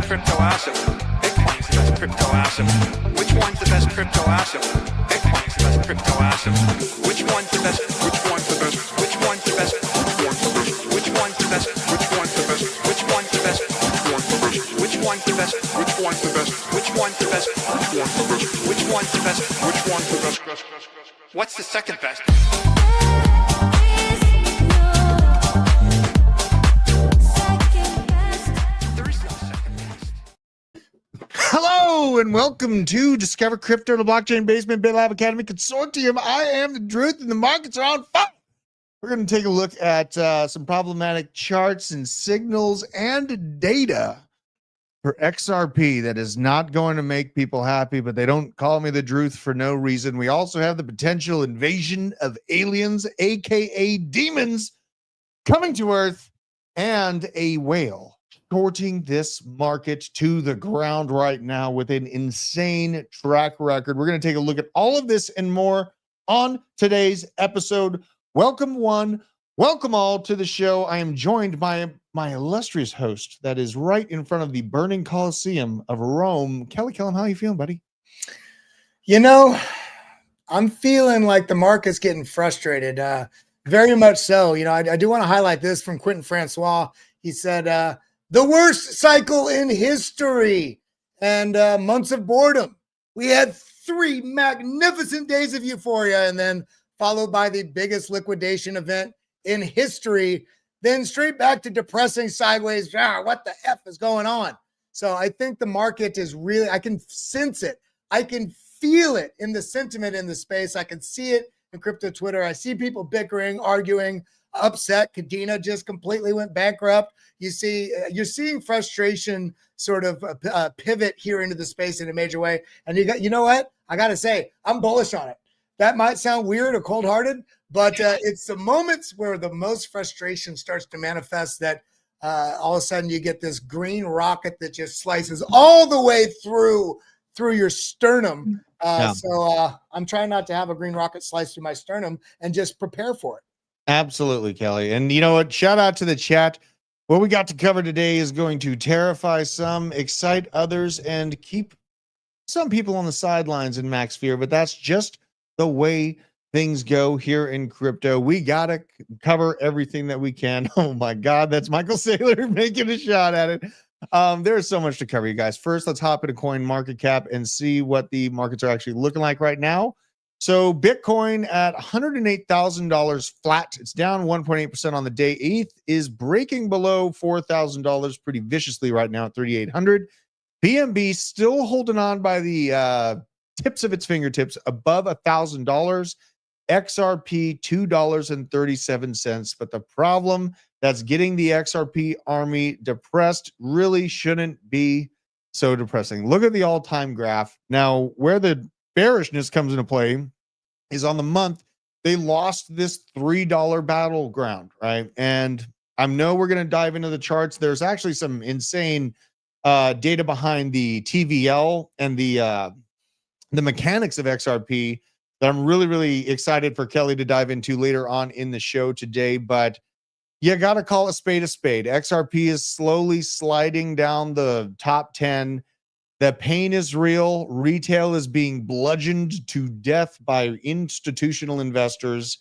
crypto asset? Bitcoin's the best crypto asset. Which one's the best crypto asset? Bitcoin's the best crypto asset. Which one's the best? Which one's the best? Which one's the best? Which one's the best? Which one's the best? Which one's the best? Which one's the best? Which one's the best? Which one's the best? Which one's the best? Which one's the best? What's the second best? Hello and welcome to Discover Crypto, the Blockchain Basement BitLab Academy Consortium. I am the truth and the markets are on fire. We're going to take a look at some problematic charts and signals and data for XRP that is not going to make people happy, but they don't call me the truth for no reason. We also have the potential invasion of aliens, aka demons, coming to Earth, and a whale shorting this market to the ground right now with an insane track record. We're going to take a look at all of this and more on today's episode. Welcome one, welcome all to the show. I am joined by my illustrious host that is right in front of the burning Colosseum of Rome. Kelly Kellum, how are you feeling, buddy? You know, I'm feeling like the market's getting frustrated. Very much so. You know, I do want to highlight this from Quentin Francois. He said, the worst cycle in history and months of boredom. We had 3 magnificent days of euphoria and then followed by the biggest liquidation event in history, then straight back to depressing sideways. What the F is going on? So I think the market is really, I can sense it. I can feel it in the sentiment in the space. I can see it in crypto Twitter. I see people bickering, arguing, upset. Kadena just completely went bankrupt. You see, you're seeing frustration sort of pivot here into the space in a major way. And you know what? I got to say, I'm bullish on it. That might sound weird or cold-hearted, but it's the moments where the most frustration starts to manifest that all of a sudden you get this green rocket that just slices all the way through your sternum. So I'm trying not to have a green rocket slice through my sternum and just prepare for it. Absolutely, Kelly. And you know what? Shout out to the chat. What we got to cover today is going to terrify some, excite others, and keep some people on the sidelines in max fear. But that's just the way things go here in crypto. We got to cover everything that we can. Oh my God, that's Michael Saylor making a shot at it. There's so much to cover, you guys. First, let's hop into coin market cap and see what the markets are actually looking like right now. So Bitcoin at $108,000 flat. It's down 1.8% on the day. ETH is breaking below $4,000 pretty viciously right now at 3,800. BNB still holding on by the tips of its fingertips above $1,000. XRP $2.37. But the problem that's getting the XRP army depressed really shouldn't be so depressing. Look at the all-time graph. Now, where the bearishness comes into play is on the month. They lost this $3 battleground, right? And I know we're going to dive into the charts. There's actually some insane data behind the TVL and the mechanics of XRP that I'm really, really excited for Kelly to dive into later on in the show today. But you got to call a spade a spade. XRP is slowly sliding down the top 10. The pain is real. Retail is being bludgeoned to death by institutional investors.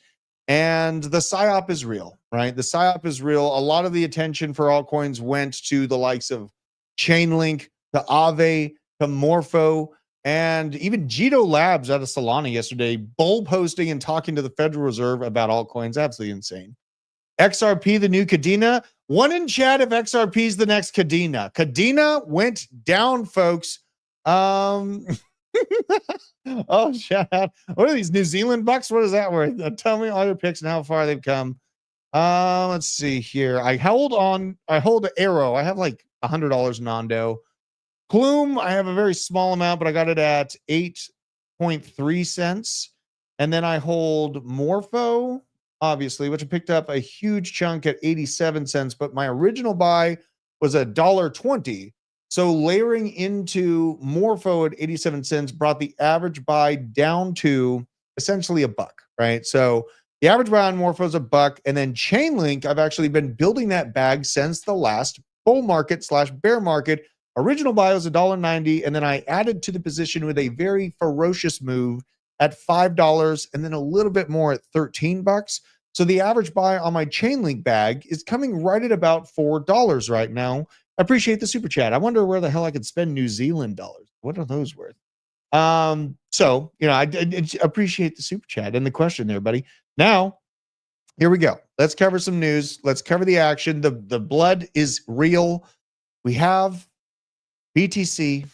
And the PSYOP is real, right? The PSYOP is real. A lot of the attention for altcoins went to the likes of Chainlink, to Aave, to Morpho, and even Jito Labs out of Solana yesterday, bull posting and talking to the Federal Reserve about altcoins. Absolutely insane. XRP, the new Kadena. One in chat if XRP is the next Kadena. Kadena went down, folks. Oh, shout out. What are these New Zealand bucks? What is that worth? Tell me all your picks and how far they've come. Let's see here. I hold Arrow. I have like $100 Nando. Plume, I have a very small amount, but I got it at 8.3 cents. And then I hold Morpho, obviously, which I picked up a huge chunk at 87 cents, but my original buy was $1.20. So layering into Morpho at 87 cents brought the average buy down to essentially $1, right? So the average buy on Morpho is $1, and then Chainlink, I've actually been building that bag since the last bull market / bear market Original buy was $1.90, and then I added to the position with a very ferocious move at $5, and then a little bit more at $13. So the average buy on my Chainlink bag is coming right at about $4 right now. I appreciate the super chat. I wonder where the hell I could spend New Zealand dollars. What are those worth? So I appreciate the super chat and the question there, buddy. Now, here we go. Let's cover some news. Let's cover the action. The blood is real. We have BTC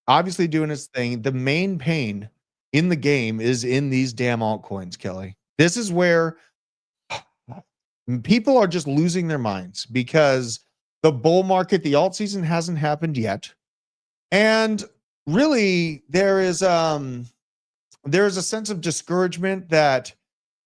obviously doing its thing. The main pain in the game is in these damn altcoins, Kelly. This is where people are just losing their minds because the bull market, the alt season hasn't happened yet. And really there is a sense of discouragement that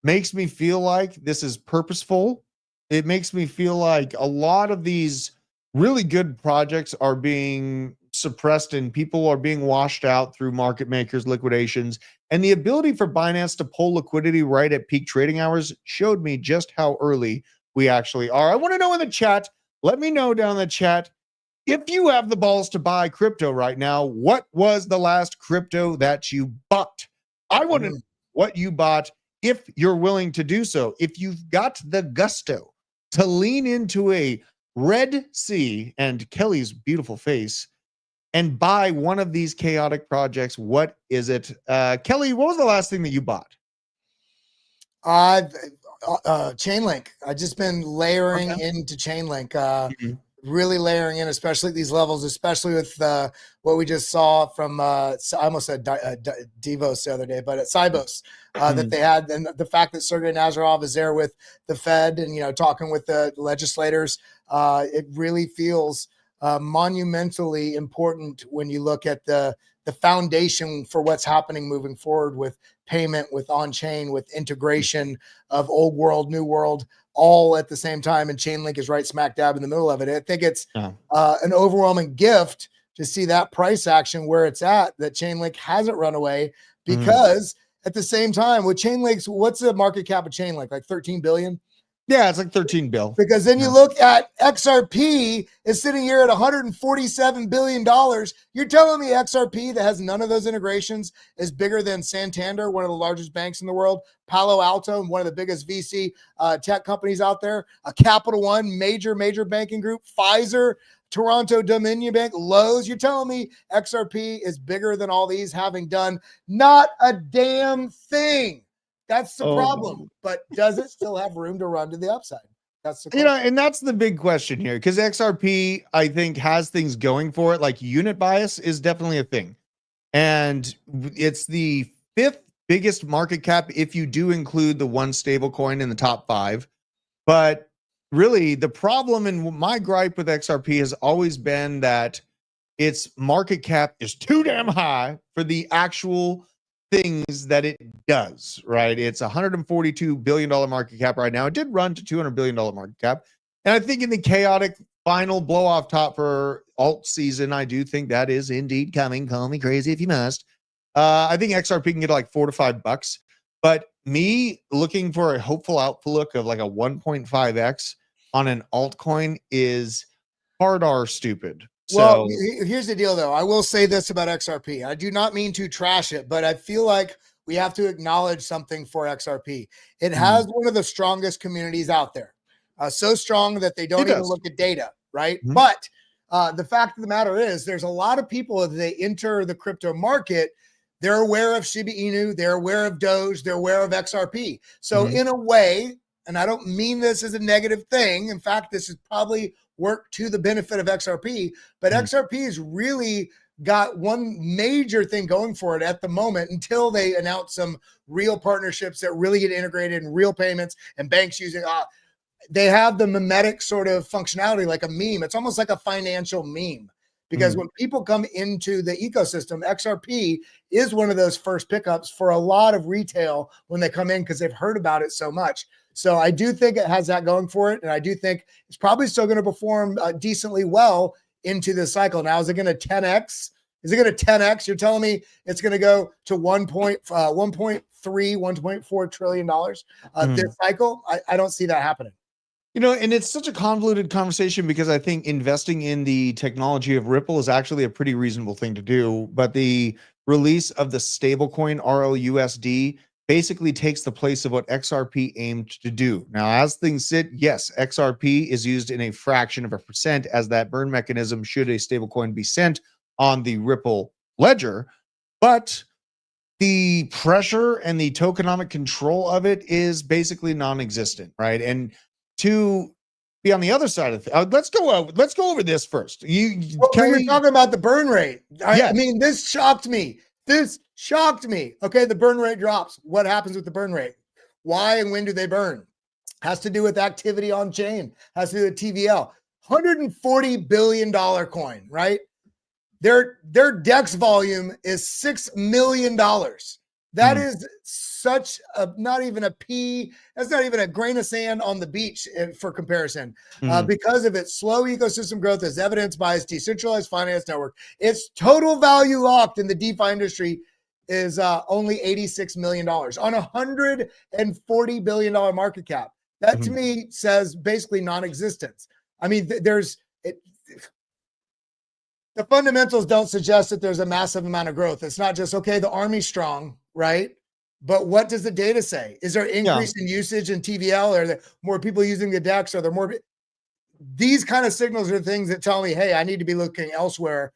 makes me feel like this is purposeful. It makes me feel like a lot of these really good projects are being suppressed and people are being washed out through market makers, liquidations, and the ability for Binance to pull liquidity right at peak trading hours showed me just how early we actually are. I want to know in the chat, let me know down in the chat, if you have the balls to buy crypto right now, what was the last crypto that you bought? I want to know what you bought if you're willing to do so. If you've got the gusto to lean into a Red Sea and Kelly's beautiful face and buy one of these chaotic projects, what is it? Kelly, what was the last thing that you bought? Chainlink. I've just been layering into Chainlink. Really layering in, especially at these levels, especially with what we just saw from, I almost said Devos the other day, but at Cybos, that they had, and the fact that Sergey Nazarov is there with the Fed and, talking with the legislators, it really feels monumentally important when you look at the foundation for what's happening moving forward with payment, with on-chain, with integration of old world, new world, all at the same time, and Chainlink is right smack dab in the middle of it. I think it's an overwhelming gift to see that price action where it's at, that Chainlink hasn't run away, because at the same time with Chainlink's, what's the market cap of Chainlink? Like 13 billion? Yeah, it's like 13 bill. Because then you look at XRP is sitting here at $147 billion. You're telling me XRP, that has none of those integrations, is bigger than Santander, one of the largest banks in the world, Palo Alto, one of the biggest VC tech companies out there, a Capital One, major banking group, Pfizer, Toronto Dominion Bank, Lowe's. You're telling me XRP is bigger than all these, having done not a damn thing. That's the problem. But does it still have room to run to the upside? That's the question. And that's the big question here, because XRP, I think, has things going for it. Like unit bias is definitely a thing. And it's the 5th biggest market cap if you do include the one stable coin in the top 5. But really, the problem and my gripe with XRP has always been that its market cap is too damn high for the actual things that it does, right? It's $142 billion market cap right now. It did run to $200 billion market cap. And I think in the chaotic final blow off top for alt season, I do think that is indeed coming. Call me crazy if you must. I think XRP can get like $4 to $5. But me looking for a hopeful outlook of like a 1.5x on an altcoin is hard or stupid. Well, here's the deal, though. I will say this about XRP. I do not mean to trash it, but I feel like we have to acknowledge something for XRP. It has one of the strongest communities out there. So strong that they don't even look at data, right? But the fact of the matter is there's a lot of people, as they enter the crypto market, they're aware of Shiba Inu, they're aware of Doge, they're aware of XRP. So in a way, and I don't mean this as a negative thing. In fact, this is probably work to the benefit of XRP, but XRP has really got one major thing going for it at the moment until they announce some real partnerships that really get integrated and real payments and banks using, they have the mimetic sort of functionality like a meme. It's almost like a financial meme, because when people come into the ecosystem, XRP is one of those first pickups for a lot of retail when they come in, because they've heard about it so much. So I do think it has that going for it. And I do think it's probably still going to perform decently well into this cycle. Now, is it going to 10x? Is it going to 10x? You're telling me it's going to go to 1.3, $1.4 trillion this cycle? I don't see that happening. You know, and it's such a convoluted conversation because I think investing in the technology of Ripple is actually a pretty reasonable thing to do. But the release of the stablecoin RLUSD basically takes the place of what XRP aimed to do. Now, as things sit, yes, XRP is used in a fraction of a percent as that burn mechanism should a stablecoin be sent on the Ripple ledger. But the pressure and the tokenomic control of it is basically non-existent, right? And to be on the other side of let's go over this first. Well, when Kelly, you're talking about the burn rate, I yes. mean, this shocked me. This shocked me. Okay, the burn rate drops. What happens with the burn rate? Why and when do they burn? Has to do with activity on chain. Has to do with TVL. $140 billion coin, right? Their DEX volume is $6 million. That is such a not even a pea. That's not even a grain of sand on the beach for comparison. Because of its slow ecosystem growth, as evidenced by its decentralized finance network, its total value locked in the DeFi industry is only $86 million on a $140 billion market cap. That to me says basically non-existence. I mean, the fundamentals don't suggest that there's a massive amount of growth. It's not just, okay, the army's strong, right? But what does the data say? Is there increase in usage in TVL? Are there more people using the DEX? Are there more? These kind of signals are things that tell me, hey, I need to be looking elsewhere.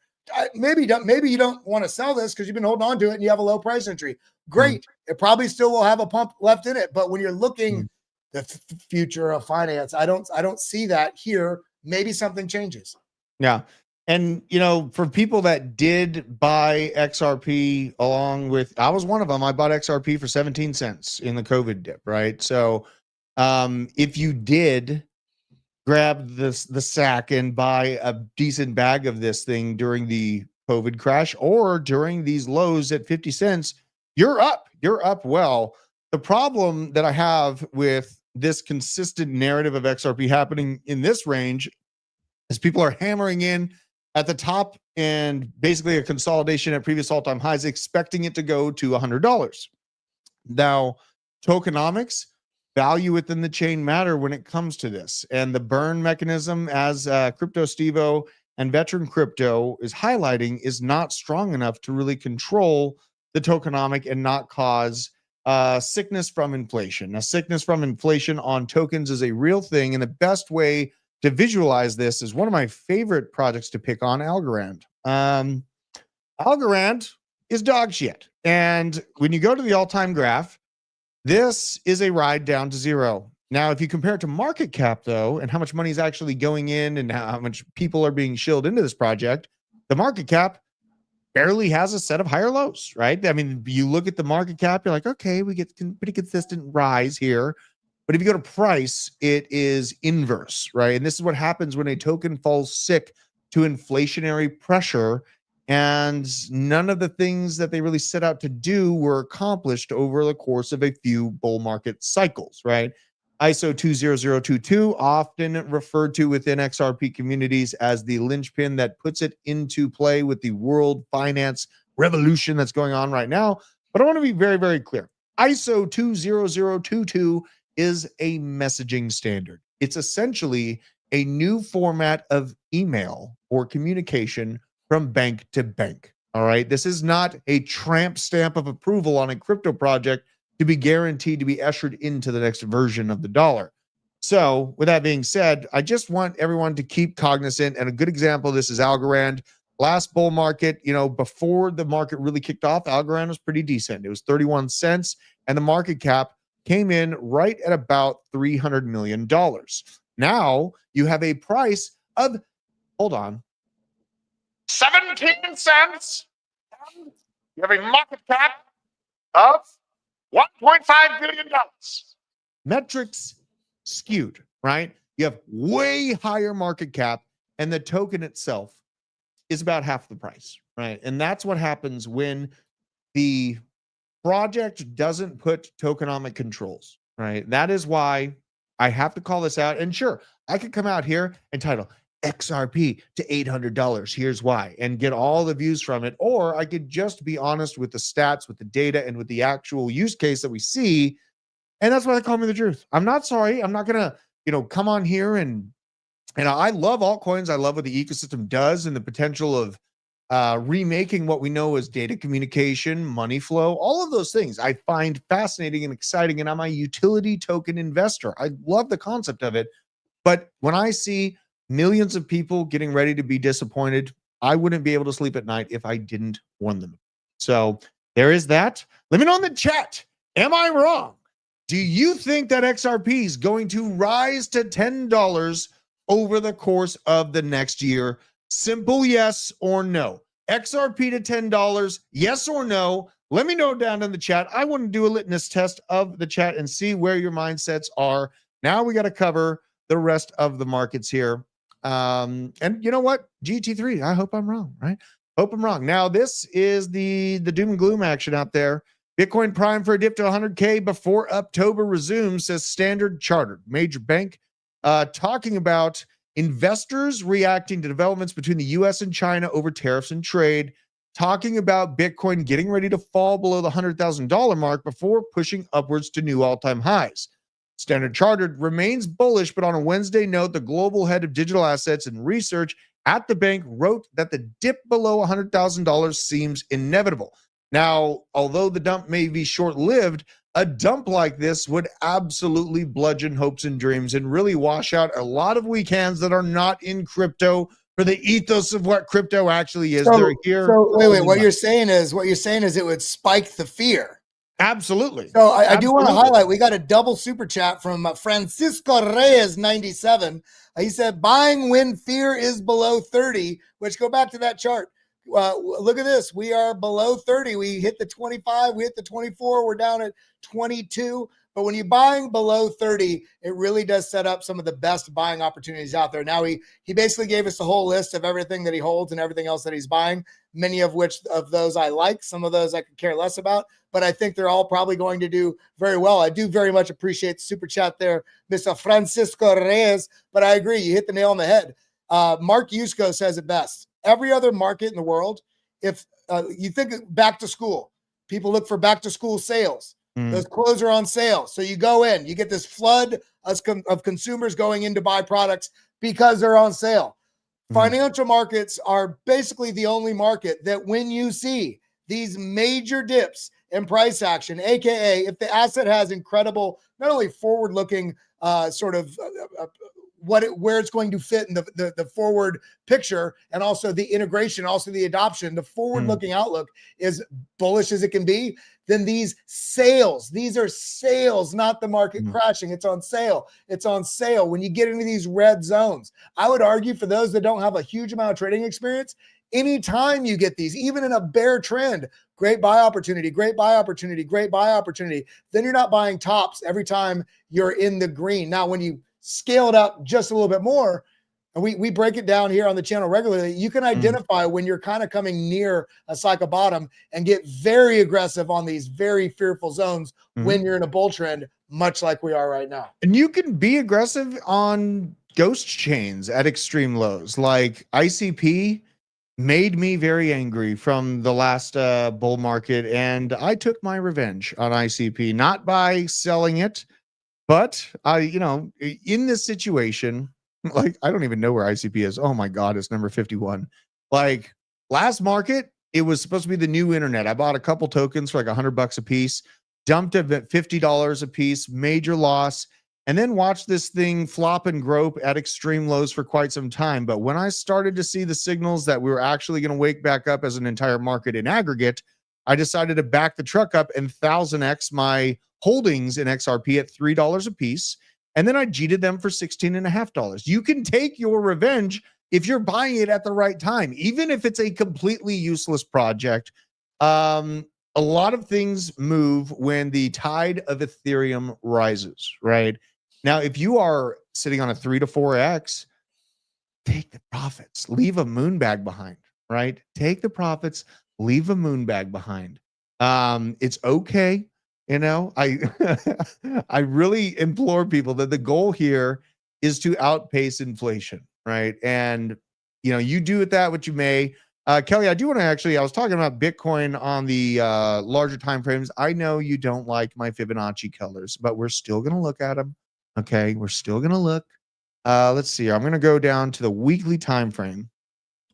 Maybe you don't want to sell this because you've been holding on to it and you have a low price entry. Great. It probably still will have a pump left in it. But when you're looking the future of finance, I don't see that here. Maybe something changes. Yeah. And, you know, for people that did buy XRP along with, I was one of them. I bought XRP for 17 cents in the COVID dip, right? So if you did grab the sack and buy a decent bag of this thing during the COVID crash or during these lows at 50 cents, you're up well. The problem that I have with this consistent narrative of XRP happening in this range is people are hammering in at the top and basically a consolidation at previous all-time highs, expecting it to go to $100. Now, tokenomics, value within the chain matter when it comes to this. And the burn mechanism, as Crypto Stevo and Veteran Crypto is highlighting, is not strong enough to really control the tokenomic and not cause sickness from inflation. Now, sickness from inflation on tokens is a real thing, and the best way to visualize this is one of my favorite projects to pick on, Algorand. Algorand is dog shit. And when you go to the all-time graph, this is a ride down to zero. Now, if you compare it to market cap, though, and how much money is actually going in and how much people are being shilled into this project, the market cap barely has a set of higher lows, right? I mean, you look at the market cap, you're like, okay, we get pretty consistent rise here. But if you go to price, it is inverse, right? And this is what happens when a token falls sick to inflationary pressure, and none of the things that they really set out to do were accomplished over the course of a few bull market cycles, right? ISO 20022, often referred to within XRP communities as the linchpin that puts it into play with the world finance revolution that's going on right now. But I want to be very, very clear. ISO 20022 is a messaging standard. It's essentially a new format of email or communication from bank to bank. All right. This is not a tramp stamp of approval on a crypto project to be guaranteed to be ushered into the next version of the dollar. So with that being said, I just want everyone to keep cognizant. And a good example of this is Algorand. Last bull market, you know, before the market really kicked off, Algorand was pretty decent. It was 31 cents and the market cap came in right at about $300 million. Now you have a price of, hold on, 17 cents. And you have a market cap of $1.5 billion. Metrics skewed, right? You have way higher market cap, and the token itself is about half the price, right? And that's what happens when the project doesn't put tokenomic controls, right? That is why I have to call this out. And sure, I could come out here and title XRP to $800. Here's why, and get all the views from it. Or I could just be honest with the stats, with the data, and with the actual use case that we see. And that's why they call me the truth. I'm not sorry. I'm not going to come on here and I love altcoins. I love what the ecosystem does and the potential of remaking what we know as data communication, money flow, all of those things I find fascinating and exciting. And I'm a utility token investor. I love the concept of it. But when I see millions of people getting ready to be disappointed, I wouldn't be able to sleep at night if I didn't warn them. So there is that. Let me know in the chat. Am I wrong? Do you think that XRP is going to rise to $10 over the course of the next year? Simple yes or no. XRP to $10, yes or no? Let me know down in the chat. I want to do a litmus test of the chat and see where your mindsets are. Now we got to cover the rest of the markets here. And you know what? GT3, I hope I'm wrong, right? Hope I'm wrong. Now, this is the doom and gloom action out there. Bitcoin prime for a dip to 100K before October resumes, says Standard Chartered, major bank, talking about investors reacting to developments between the U.S. and China over tariffs and trade, talking about Bitcoin getting ready to fall below the $100,000 mark before pushing upwards to new all-time highs. Standard Chartered remains bullish, but on a Wednesday note, the global head of digital assets and research at the bank wrote that the dip below $100,000 seems inevitable. Now, although the dump may be short-lived, a dump like this would absolutely bludgeon hopes and dreams and really wash out a lot of weak hands that are not in crypto for the ethos of what crypto actually is. They're here. So wait, what you're saying is it would spike the fear. Absolutely. So I do want to highlight, we got a double super chat from Francisco Reyes 97. He said, buying when fear is below 30, which go back to that chart. Look at this. We are below 30. We hit the 25. We hit the 24. We're down at 22. But when you're buying below 30, it really does set up some of the best buying opportunities out there. Now, he basically gave us the whole list of everything that he holds and everything else that he's buying, many of which of those I like, some of those I could care less about, but I think they're all probably going to do very well. I do very much appreciate the super chat there, Mr. Francisco Reyes, but I agree. You hit the nail on the head. Mark Yusko says it best. Every other market in the world, if you think back to school, people look for back to school sales. Those clothes are on sale. So you go in, you get this flood of consumers going in to buy products because they're on sale. Financial markets are basically the only market that when you see these major dips in price action, AKA if the asset has incredible, not only forward-looking where it's going to fit in the forward picture, and also the integration, also the adoption, the forward-looking outlook is bullish as it can be, then these are sales, not the market crashing. It's on sale. It's on sale when you get into these red zones. I would argue for those that don't have a huge amount of trading experience, anytime you get these, even in a bear trend, great buy opportunity, great buy opportunity, great buy opportunity. Then you're not buying tops every time you're in the green. Now, when you scale it up just a little bit more, and we break it down here on the channel regularly, you can identify when you're kind of coming near a cycle bottom and get very aggressive on these very fearful zones when you're in a bull trend, much like we are right now. And you can be aggressive on ghost chains at extreme lows. Like ICP made me very angry from the last bull market, and I took my revenge on ICP, not by selling it, but in this situation, like, I don't even know where ICP is. Oh my God, it's number 51. Like, last market, it was supposed to be the new internet. I bought a couple tokens for like $100 a piece, dumped it at $50 a piece, major loss, and then watched this thing flop and grope at extreme lows for quite some time. But when I started to see the signals that we were actually going to wake back up as an entire market in aggregate, I decided to back the truck up and 1000x my holdings in XRP at $3 a piece. And then I cheated them for $16.50. You can take your revenge if you're buying it at the right time, even if it's a completely useless project. A lot of things move when the tide of Ethereum rises, right? Now, if you are sitting on a 3 to 4x, take the profits, leave a moon bag behind, right? Take the profits, leave a moon bag behind. It's okay. I really implore people that the goal here is to outpace inflation, right? And, you do with that what you may. Kelly, I do want to I was talking about Bitcoin on the larger time frames. I know you don't like my Fibonacci colors, but we're still going to look at them. Okay, we're still going to look. Let's see. I'm going to go down to the weekly time frame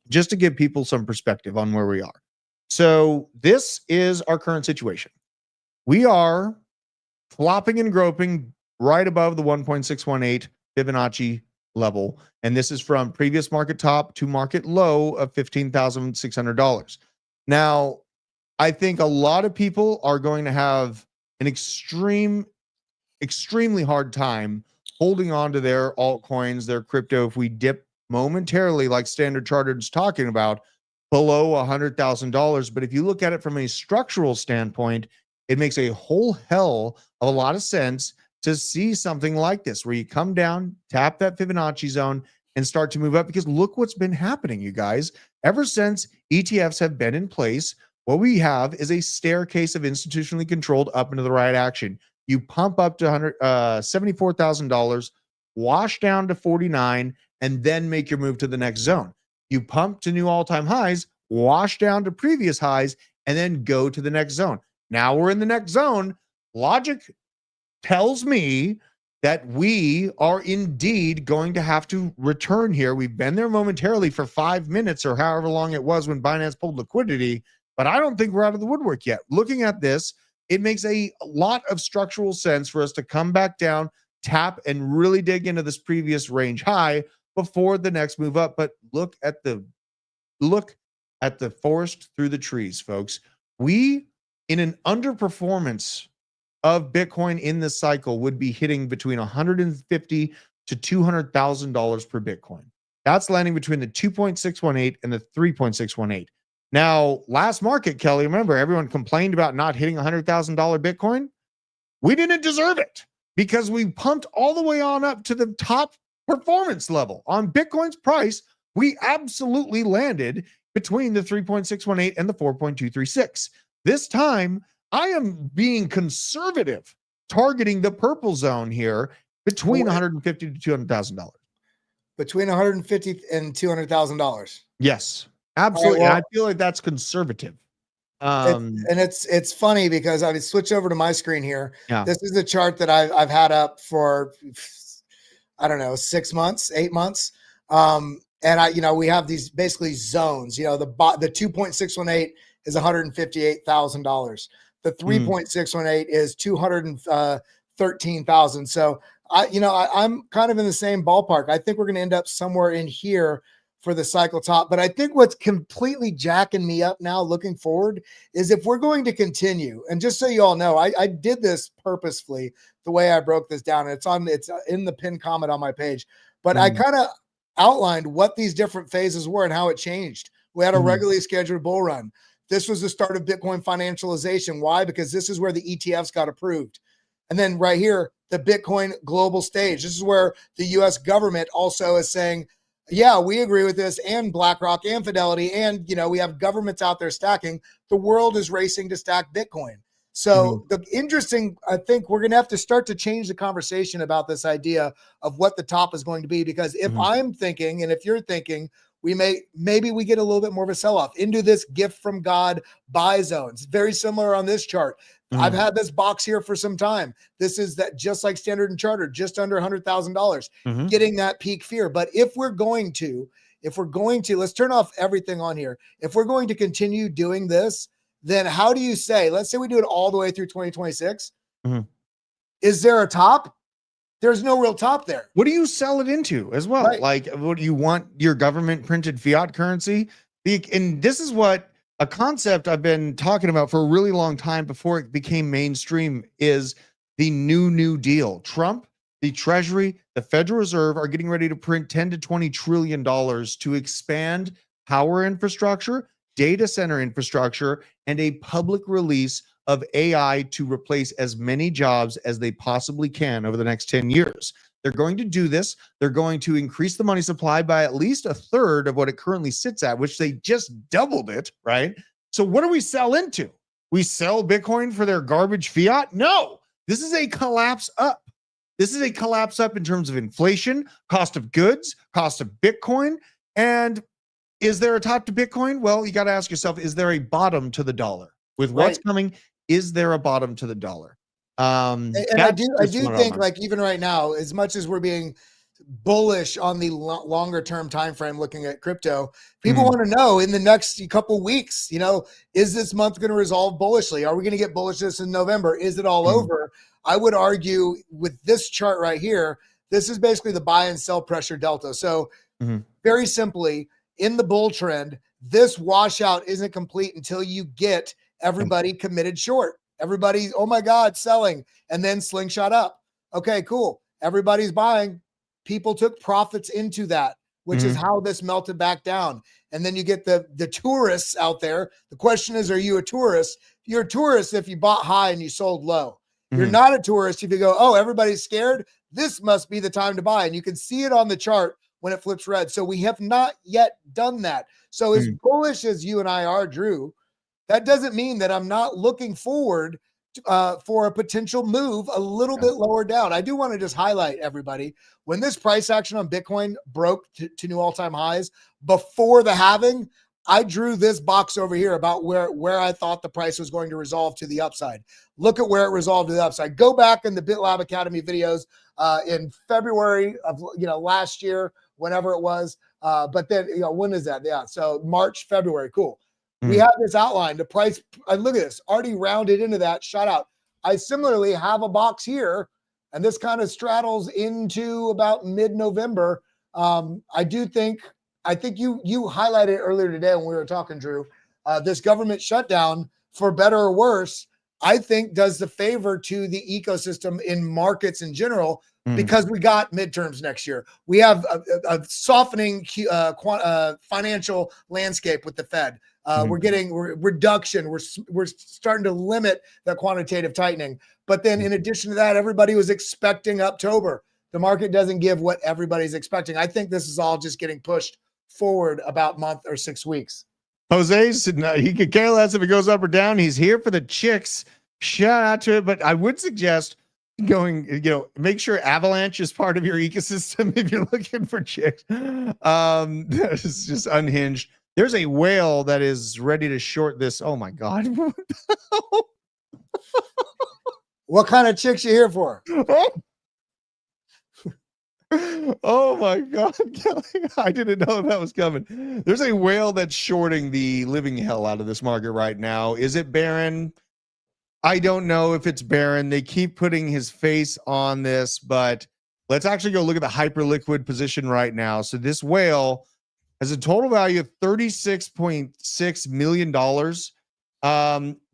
just to give people some perspective on where we are. So this is our current situation. We are flopping and groping right above the 1.618 Fibonacci level. And this is from previous market top to market low of $15,600. Now, I think a lot of people are going to have an extremely hard time holding on to their altcoins, their crypto, if we dip momentarily, like Standard Chartered is talking about, below $100,000. But if you look at it from a structural standpoint, it makes a whole hell of a lot of sense to see something like this, where you come down, tap that Fibonacci zone, and start to move up. Because look what's been happening, you guys. Ever since ETFs have been in place, what we have is a staircase of institutionally controlled up into the right action. You pump up to $74,000, wash down to 49, and then make your move to the next zone. You pump to new all-time highs, wash down to previous highs, and then go to the next zone. Now we're in the next zone. Logic tells me that we are indeed going to have to return here. We've been there momentarily for 5 minutes or however long it was when Binance pulled liquidity, but I don't think we're out of the woodwork yet. Looking at this, it makes a lot of structural sense for us to come back down, tap, and really dig into this previous range high before the next move up. But look at the forest through the trees, folks. We, in an underperformance of Bitcoin in this cycle, would be hitting between $150,000 to $200,000 per Bitcoin. That's landing between the 2.618 and the 3.618. Now, last market, Kelly, remember, everyone complained about not hitting $100,000 Bitcoin. We didn't deserve it because we pumped all the way on up to the top performance level. On Bitcoin's price, we absolutely landed between the 3.618 and the 4.236. This time, I am being conservative, targeting the purple zone here between $150,000 to $200,000. Between $150,000 and $200,000. Yes, absolutely. Right, well, I feel like that's conservative. It's funny because I switch over to my screen here. Yeah. This is a chart that I've had up for, I don't know, 6 months, 8 months. And we have these basically zones. The 2.618 is $158,000. The 3.618 is $213,000. So I'm kind of in the same ballpark. I think we're going to end up somewhere in here for the cycle top. But I think what's completely jacking me up now looking forward is if we're going to continue, and just so you all know, I did this purposefully the way I broke this down. It's in the pinned comment on my page, but I kind of outlined what these different phases were and how it changed. We had a regularly scheduled bull run. This was the start of Bitcoin financialization. Why? Because this is where the ETFs got approved. And then right here, the Bitcoin global stage. This is where the US government also is saying, yeah, we agree with this, and BlackRock and Fidelity. And, we have governments out there stacking. The world is racing to stack Bitcoin. So the interesting, I think we're going to have to start to change the conversation about this idea of what the top is going to be. Because if I'm thinking, and if you're thinking, maybe we get a little bit more of a sell-off into this gift from God buy zones. Very similar on this chart. I've had this box here for some time. This is that just like Standard and Chartered, just under $100,000, getting that peak fear. But if we're going to, let's turn off everything on here. If we're going to continue doing this, then how do you say, let's say we do it all the way through 2026. Is there a top? There's no real top there. What do you sell it into as well? Right. Like, what do you want your government printed fiat currency? And this is what a concept I've been talking about for a really long time before it became mainstream is the New Deal. Trump, the Treasury, the Federal Reserve are getting ready to print 10 to $20 trillion to expand power infrastructure, data center infrastructure, and a public release of AI to replace as many jobs as they possibly can over the next 10 years. They're going to do this. They're going to increase the money supply by at least a third of what it currently sits at, which they just doubled it, right? So what do we sell into? We sell Bitcoin for their garbage fiat? No, this is a collapse up. This is a collapse up in terms of inflation, cost of goods, cost of Bitcoin. And is there a top to Bitcoin? Well, you got to ask yourself, is there a bottom to the dollar? With what's coming, is there a bottom to the dollar? And I do think like even right now, as much as we're being bullish on the longer term time frame looking at crypto, people want to know in the next couple weeks, you know, is this month going to resolve bullishly? Are we going to get bullishness in November? Is it all over? I would argue with this chart right here, this is basically the buy and sell pressure delta. So very simply, in the bull trend, this washout isn't complete until you get everybody committed short. Everybody, oh my God, selling, and then slingshot up. Okay, cool. Everybody's buying. People took profits into that, which is how this melted back down. And then you get the tourists out there. The question is, are you a tourist? You're a tourist if you bought high and you sold low. You're not a tourist if you go, oh, everybody's scared. This must be the time to buy. And you can see it on the chart when it flips red. So we have not yet done that. So as bullish as you and I are, Drew, that doesn't mean that I'm not looking forward for a potential move a little bit lower down. I do want to just highlight everybody, when this price action on Bitcoin broke to new all-time highs before the halving, I drew this box over here about where I thought the price was going to resolve to the upside. Look at where it resolved to the upside. Go back in the BitLab Academy videos in February of last year, whenever it was. But then when is that? Yeah, so March, February. Cool. We have this outline. The price, look at this, already rounded into that, shot out. I similarly have a box here, and this kind of straddles into about mid-November. I think you highlighted earlier today when we were talking, Drew, this government shutdown, for better or worse, I think does the favor to the ecosystem in markets in general, because we got midterms next year. We have a softening financial landscape with the Fed. We're getting reduction. We're starting to limit the quantitative tightening. But then in addition to that, everybody was expecting October. The market doesn't give what everybody's expecting. I think this is all just getting pushed forward about a month or 6 weeks. Jose's, he could care less if it goes up or down. He's here for the chicks. Shout out to it. But I would suggest going, make sure Avalanche is part of your ecosystem if you're looking for chicks. It's just unhinged. There's a whale that is ready to short this. Oh my God. What kind of chicks you here for? Oh my God, Kelly. I didn't know that was coming. There's a whale that's shorting the living hell out of this market right now. Is it Barron? I don't know if it's Barron. They keep putting his face on this, but let's actually go look at the hyperliquid position right now. So this whale has a total value of $36.6 million.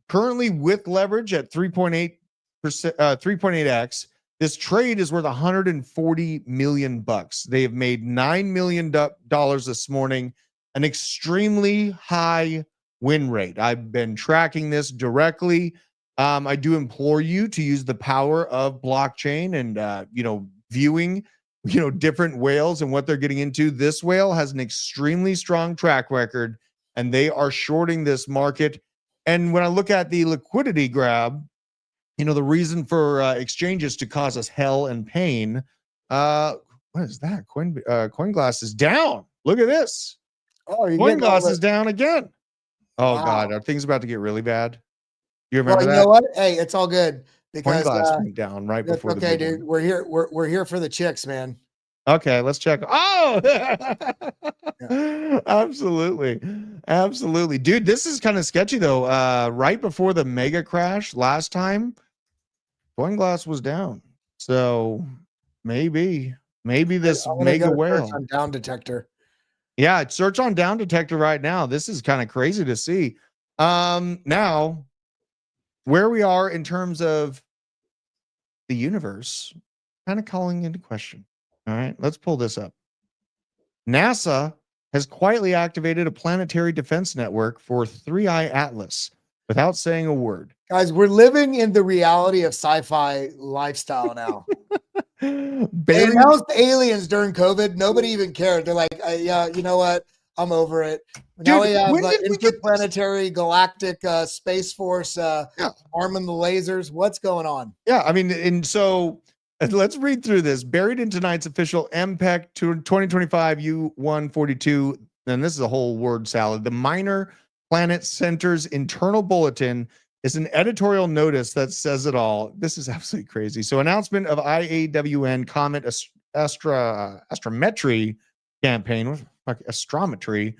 Currently with leverage at 3.8%, 3.8x. This trade is worth $140 million. They have made $9 million this morning, an extremely high win rate. I've been tracking this directly. I do implore you to use the power of blockchain and, viewing, different whales and what they're getting into. This whale has an extremely strong track record, and they are shorting this market. And when I look at the liquidity grab, the reason for exchanges to cause us hell and pain. What is that? CoinGlass is down. Look at this. Oh, CoinGlass is down again. Oh, wow. God, are things about to get really bad? You remember that? You know what? Hey, it's all good because CoinGlass went down right before. Okay, dude. We're here. We're here for the chicks, man. Okay, let's check. Oh, Yeah. Absolutely. Dude, this is kind of sketchy though. Right before the mega crash last time, CoinGlass was down. So maybe this mega whale on down detector. Yeah, search on down detector right now. This is kind of crazy to see. Now where we are in terms of the universe, kind of calling into question. All right, let's pull this up. NASA has quietly activated a planetary defense network for 3i Atlas without saying a word. Guys, we're living in the reality of sci-fi lifestyle now. They announced aliens during COVID. Nobody even cared. They're like, yeah, you know what? I'm over it. Now we have interplanetary galactic space force arming the lasers. What's going on? Yeah, I mean, and so let's read through this. Buried in tonight's official MPEC 2025 U142, and this is a whole word salad. The Minor Planet Center's internal bulletin It's an editorial notice that says it all. This is absolutely crazy. So announcement of IAWN Comet Astrometry campaign, like astrometry,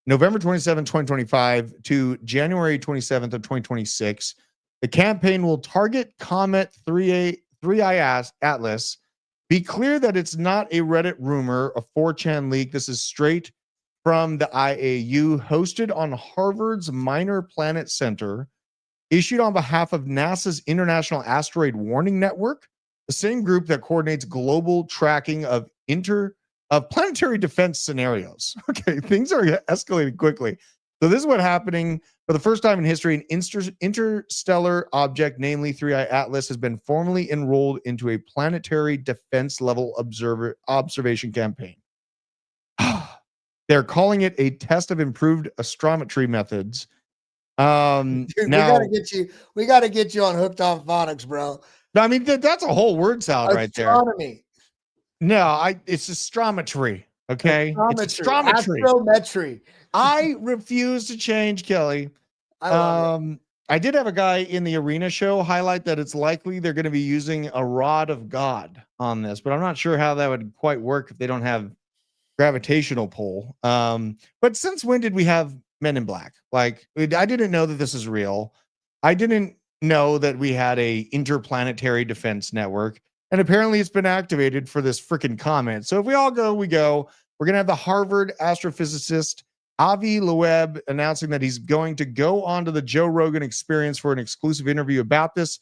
November 27, 2025 to January 27th of 2026. The campaign will target Comet 3I Atlas. Be clear that it's not a Reddit rumor, a 4chan leak. This is straight from the IAU, hosted on Harvard's Minor Planet Center, issued on behalf of NASA's International Asteroid Warning Network, the same group that coordinates global tracking of planetary defense scenarios. Okay, things are escalating quickly. So this is what's happening. For the first time in history, an interstellar object, namely 3I Atlas, has been formally enrolled into a planetary defense level observation campaign. They're calling it a test of improved astrometry methods. Dude, now we gotta get you on Hooked on Phonics, bro. I mean, that's a whole word salad right there. Astronomy. No, it's astrometry. Okay, it's astrometry. Astrometry. I refuse to change, Kelly. I love it. I did have a guy in the arena show highlight that it's likely they're going to be using a rod of God on this, but I'm not sure how that would quite work if they don't have gravitational pull. But since when did we have Men in Black? Like, I didn't know that this is real. I didn't know that we had a interplanetary defense network, and apparently it's been activated for this freaking comment. So if we all go, we go. We're going to have the Harvard astrophysicist Avi Loeb announcing that he's going to go onto the Joe Rogan Experience for an exclusive interview about this,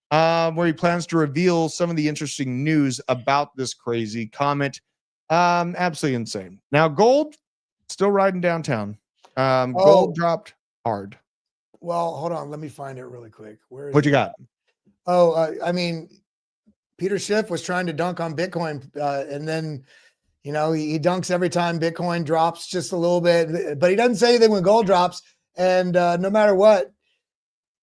where he plans to reveal some of the interesting news about this crazy comet. Absolutely insane. Now, gold still riding downtown. Gold dropped hard. Well, hold on. Let me find it really quick. What you got? I mean, Peter Schiff was trying to dunk on Bitcoin, and then, you know, he dunks every time Bitcoin drops just a little bit, but he doesn't say anything when gold drops. And no matter what,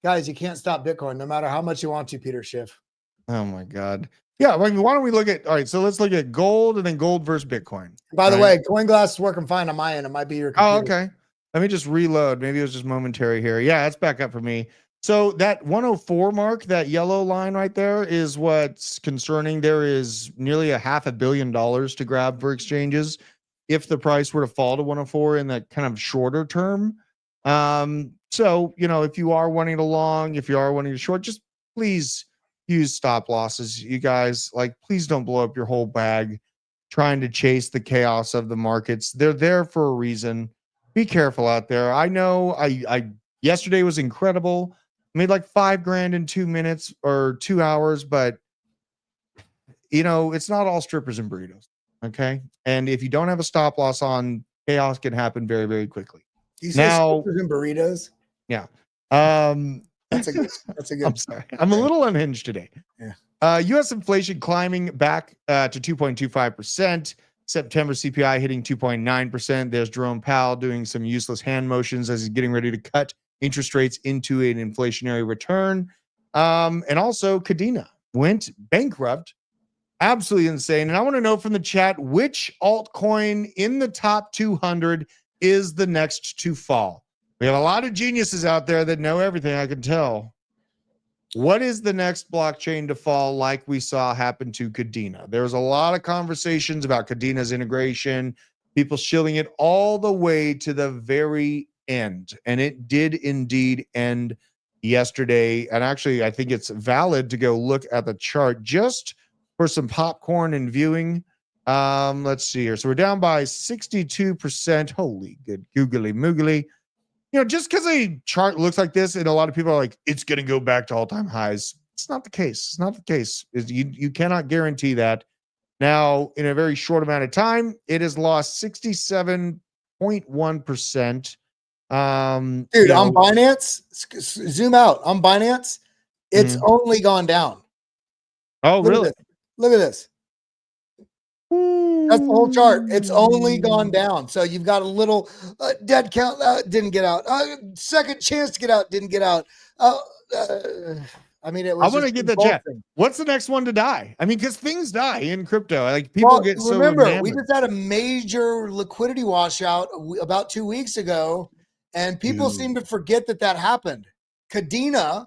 guys, you can't stop Bitcoin, no matter how much you want to, Peter Schiff. Oh my God. Yeah. I mean, why don't we look at, all right, so let's look at gold and then gold versus Bitcoin. By the way, CoinGlass is working fine on my end. It might be your computer. Oh, okay. Let me just reload. Maybe it was just momentary here. Yeah, it's back up for me. So that 104 mark, that yellow line right there, is what's concerning. There is nearly $500 million to grab for exchanges if the price were to fall to 104 in that kind of shorter term. So, you know, if you are wanting to long, if you are wanting to short, just please use stop losses. You guys, like, please don't blow up your whole bag trying to chase the chaos of the markets. They're there for a reason. Be careful out there. I know I yesterday was incredible. Made like $5,000 in 2 minutes or 2 hours, but you know, it's not all strippers and burritos. Okay. And if you don't have a stop loss on, chaos can happen very, very quickly. You say strippers and burritos? Yeah. That's a good. I'm sorry. I'm a little unhinged today. Yeah. US inflation climbing back to 2.25%. September CPI hitting 2.9%. There's Jerome Powell doing some useless hand motions as he's getting ready to cut interest rates into an inflationary return. And also Cadena went bankrupt. Absolutely insane. And I want to know from the chat, which altcoin in the top 200 is the next to fall? We have a lot of geniuses out there that know everything, I can tell. What is the next blockchain to fall like we saw happen to Cadena? There's a lot of conversations about Cadena's integration, people shilling it all the way to the very end. And it did indeed end yesterday. And actually, I think it's valid to go look at the chart just for some popcorn and viewing. Let's see here. So we're down by 62%. Holy good googly moogly. You know, just because a chart looks like this, and a lot of people are like, it's going to go back to all-time highs. It's not the case. It's not the case. You cannot guarantee that. Now, in a very short amount of time, it has lost 67.1%. Dude, on Binance, zoom out. On Binance, it's only gone down. Oh, really? Look at this. That's the whole chart. It's only gone down. So you've got a little dead count didn't get out. Second chance to get out, didn't get out. I mean, it was. I want to get the chat. What's the next one to die? I mean, because things die in crypto. Like people get so. Remember, enamored. we just had a major liquidity washout about 2 weeks ago, and people seem to forget that happened. Cadena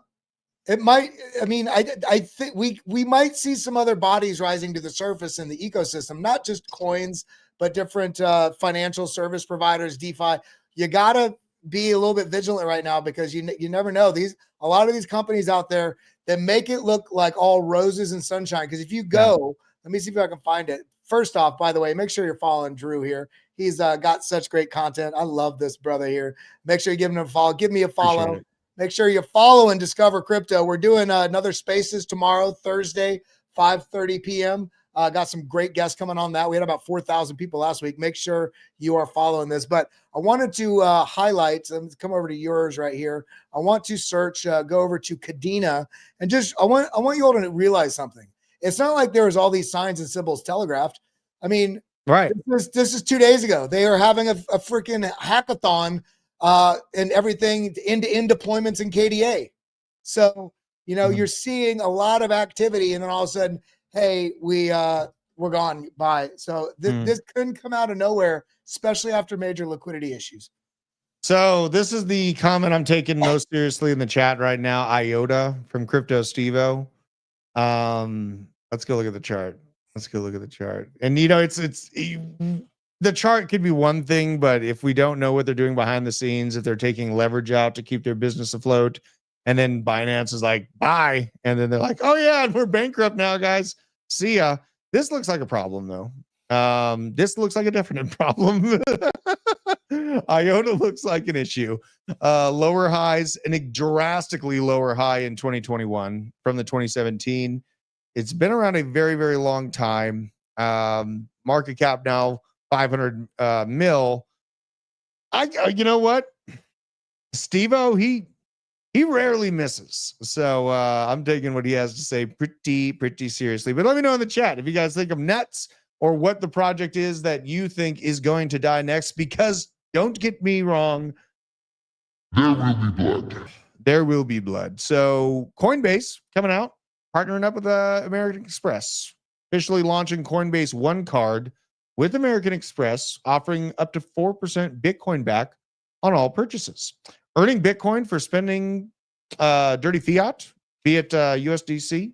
It might. I mean, I think we might see some other bodies rising to the surface in the ecosystem, not just coins, but different financial service providers, DeFi. You gotta be a little bit vigilant right now because you never know. A lot of these companies out there that make it look like all roses and sunshine. Because if you go, let me see if I can find it. First off, by the way, make sure you're following Drew here. He's got such great content. I love this brother here. Make sure you give him a follow. Give me a follow. Make sure you follow and discover crypto. We're doing another Spaces tomorrow, Thursday, 5:30 p.m. Got some great guests coming on that. We had about 4,000 people last week. Make sure you are following this. But I wanted to highlight, and come over to yours right here. I want to search, go over to Kadena, and I want you all to realize something. It's not like there was all these signs and symbols telegraphed. I mean, right. This is 2 days ago. They are having a freaking hackathon and everything, end-to-end deployments in KDA. So, you're seeing a lot of activity, and then all of a sudden, hey, we're gone. Bye. So this couldn't come out of nowhere, especially after major liquidity issues. So this is the comment I'm taking most seriously in the chat right now. IOTA from Crypto Stevo. Let's go look at the chart. And the chart could be one thing, but if we don't know what they're doing behind the scenes, if they're taking leverage out to keep their business afloat, and then Binance is like, bye. And then they're like, oh yeah, we're bankrupt now, guys. See ya. This looks like a problem though. This looks like a definite problem. IOTA looks like an issue. Lower highs and a drastically lower high in 2021 from the 2017. It's been around a very, very long time. Market cap now 500 mil. You know what? Steve-O, he rarely misses. So I'm taking what he has to say pretty seriously. But let me know in the chat if you guys think I'm nuts or what the project is that you think is going to die next, because don't get me wrong, there will be blood. So Coinbase coming out, partnering up with American Express, officially launching Coinbase One Card with American Express, offering up to 4% Bitcoin back on all purchases. Earning Bitcoin for spending dirty fiat, be it USDC,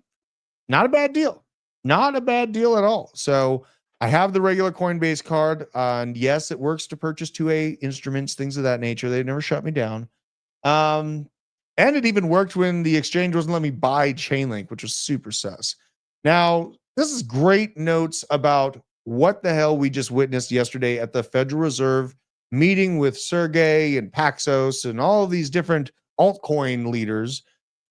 not a bad deal. Not a bad deal at all. So I have the regular Coinbase card, and yes, it works to purchase 2A instruments, things of that nature. They've never shut me down. And it even worked when the exchange wasn't letting me buy Chainlink, which was super sus. Now, this is great notes about what the hell we just witnessed yesterday at the Federal Reserve meeting with Sergey and Paxos and all of these different altcoin leaders.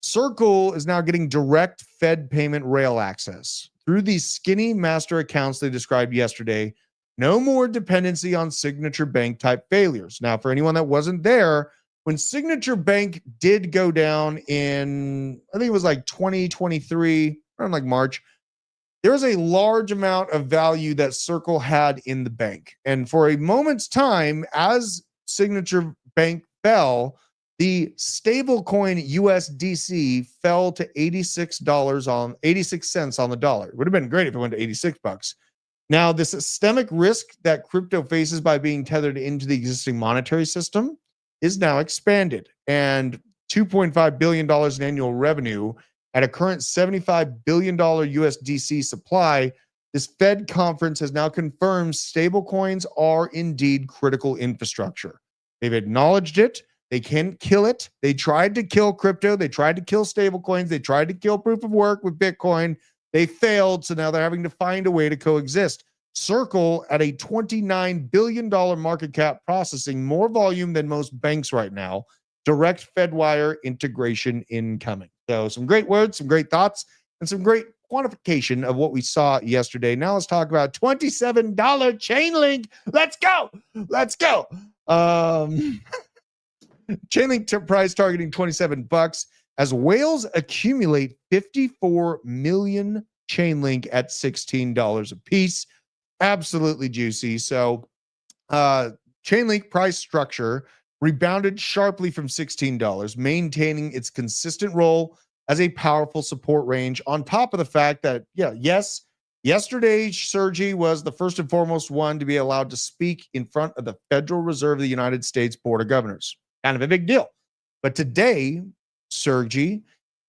Circle is now getting direct Fed payment rail access through these skinny master accounts they described yesterday. No more dependency on Signature Bank type failures. Now, for anyone that wasn't there, when Signature Bank did go down in, I think it was like 2023, around like March, there was a large amount of value that Circle had in the bank. And for a moment's time, as Signature Bank fell, the stablecoin USDC fell to $86 on the dollar. It would have been great if it went to 86 bucks. Now, the systemic risk that crypto faces by being tethered into the existing monetary system is now expanded, and $2.5 billion in annual revenue at a current $75 billion USDC supply. This Fed conference has now confirmed stablecoins are indeed critical infrastructure. They've acknowledged it. They can't kill it. They tried to kill crypto. They tried to kill stablecoins. They tried to kill proof of work with Bitcoin. They failed, so now they're having to find a way to coexist. Circle at a $29 billion market cap, processing more volume than most banks right now. Direct Fedwire integration incoming. So some great words, some great thoughts, and some great quantification of what we saw yesterday. Now let's talk about $27 Chainlink. Let's go. Let's go. Chainlink price targeting 27 bucks as whales accumulate 54 million Chainlink at $16 a piece. Absolutely juicy. So Chainlink price structure rebounded sharply from $16, maintaining its consistent role as a powerful support range, on top of the fact that, yes, yesterday Sergey was the first and foremost one to be allowed to speak in front of the Federal Reserve of the United States Board of Governors. Kind of a big deal. But today, Sergey